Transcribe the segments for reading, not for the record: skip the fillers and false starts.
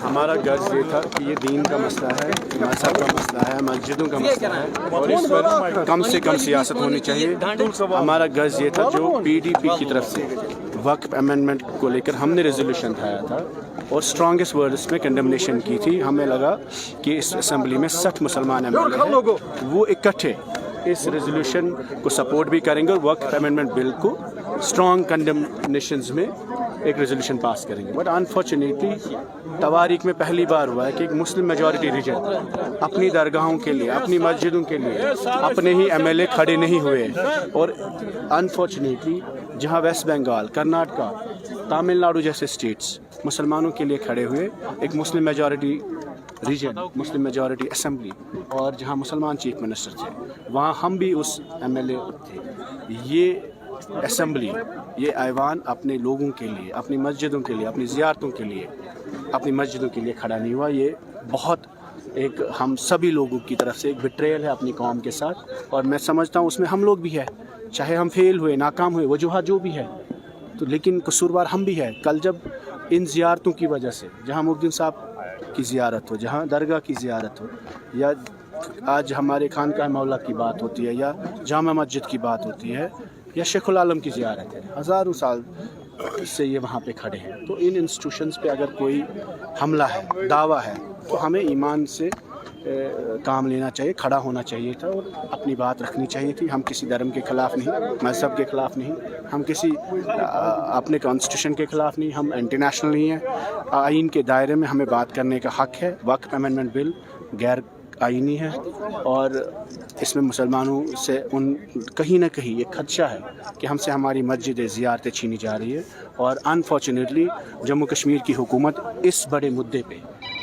हमारा गर्ज ये था कि ये दीन का मसला है, मजहब का मसला है, मस्जिदों का मसला है और इस पर कम से कम सियासत होनी चाहिए। हमारा गर्ज ये था जो PDP की तरफ से वक्फ अमेंडमेंट को लेकर हमने रेजोल्यूशन उठाया था और स्ट्रॉन्गेस्ट वर्ड्स में कंडेमनेशन की थी। हमें लगा कि इस असेंबली में 60 मुसलमान MLA हैं, वो इकट्ठे इस रेजोल्यूशन को सपोर्ट भी करेंगे और वक्फ अमेंडमेंट बिल को स्ट्रॉन्ग कंडेमनेशंस में एक रेजोल्यूशन पास करेंगे। बट अनफॉर्चुनेटली तवारीख में पहली बार हुआ है कि एक मुस्लिम मेजॉरिटी रीजन अपनी दरगाहों के लिए, अपनी मस्जिदों के लिए अपने ही MLA खड़े नहीं हुए और अनफॉर्चुनेटली जहां वेस्ट बंगाल, कर्नाटका, तमिलनाडु जैसे स्टेट्स मुसलमानों के लिए खड़े हुए, एक Muslim majority region, Muslim majority assembly और जहां मुसलमान चीफ मिनिस्टर थे, वहां हम भी उस MLA थे। ये असेंबली, ये ऐवान अपने लोगों के लिए, अपनी मस्जिदों के लिए, अपनी ज़ियारतों के लिए, अपनी मस्जिदों के लिए खड़ा नहीं हुआ। ये बहुत एक हम सभी लोगों की तरफ से एक बिट्रेयल है अपनी कौम के साथ और मैं समझता हूँ उसमें हम लोग भी है, चाहे हम फेल हुए, नाकाम हुए, वजूहात जो भी है, तो लेकिन कसूरवार हम भी है। कल जब इन ज़ियारतों की वजह से, जहाँ मुफ्ती साहब की ज़ियारत हो, जहाँ दरगाह की ज़ियारत हो, या आज हमारे खानकाह मौला की बात होती है, या जामा मस्जिद की बात होती है, या शेखुल आलम की ज़ियारत है, हज़ारों साल से ये वहाँ पे खड़े हैं, तो इन इंस्टीट्यूशंस पे अगर कोई हमला है, दावा है, तो हमें ईमान से काम लेना चाहिए, खड़ा होना चाहिए था और अपनी बात रखनी चाहिए थी। हम किसी धर्म के ख़िलाफ़ नहीं, मज़हब के ख़िलाफ़ नहीं, हम किसी अपने कॉन्स्टिट्यूशन के ख़िलाफ़ नहीं, हम इंटरनेशनल नहीं हैं। आइन के दायरे में हमें बात करने का हक़ है। वक्फ अमेंडमेंट बिल गैर आइनी है और इसमें मुसलमानों से कहीं ना कहीं ये खदशा है कि हमसे हमारी मस्जिद ज़ियारतें छीनी जा रही है और अनफॉर्चुनेटली जम्मू कश्मीर की हुकूमत इस बड़े मुद्दे पे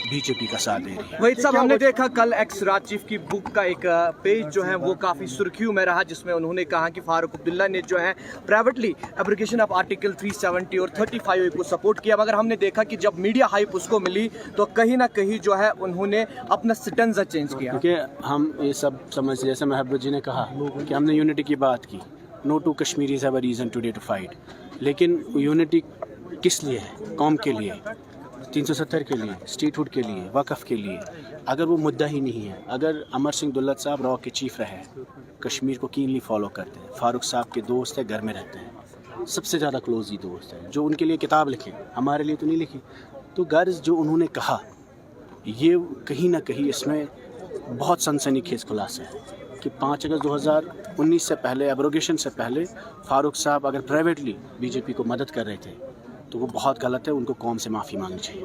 BJP का साथ दे रही है। वहीद साहब, हमने देखा कल एक्स राज चीफ की बुक का एक पेज जो है वो काफ़ी सुर्खियों में रहा, जिसमें उन्होंने कहा कि फारूक अब्दुल्ला ने जो है प्राइवेटली एब्रोगेशन ऑफ आर्टिकल 370 और 35 को सपोर्ट किया, मगर हमने देखा कि जब मीडिया हाइप उसको मिली तो कहीं ना कहीं जो है उन्होंने अपना स्टेंजा चेंज किया। क्योंकि हम ये सब समझ, जैसे महबूब जी ने कहा कि हमने यूनिटी की बात की, no two Kashmiris have a reason today to fight, लेकिन यूनिटी किस लिए है? कौम के लिए, 370 के लिए, स्टेटहुड के लिए, वक़फ़ के लिए। अगर वो मुद्दा ही नहीं है, अगर अमर सिंह दुल्लत साहब रॉ के चीफ रहे, कश्मीर को कीनली फॉलो करते हैं, फारूक साहब के दोस्त है, घर में रहते हैं, सबसे ज़्यादा क्लोज ही दोस्त है, जो उनके लिए किताब लिखे, हमारे लिए तो नहीं लिखी, तो गर्ज जो उन्होंने कहा, ये कहीं ना कहीं इसमें बहुत सनसनीखेज़ खुलासा है कि 5 अगस्त 2019 से पहले, एब्रोगेशन से पहले, फारूक साहब अगर प्राइवेटली BJP को मदद कर रहे थे तो वो बहुत गलत है, उनको कौम से माफ़ी मांगनी चाहिए।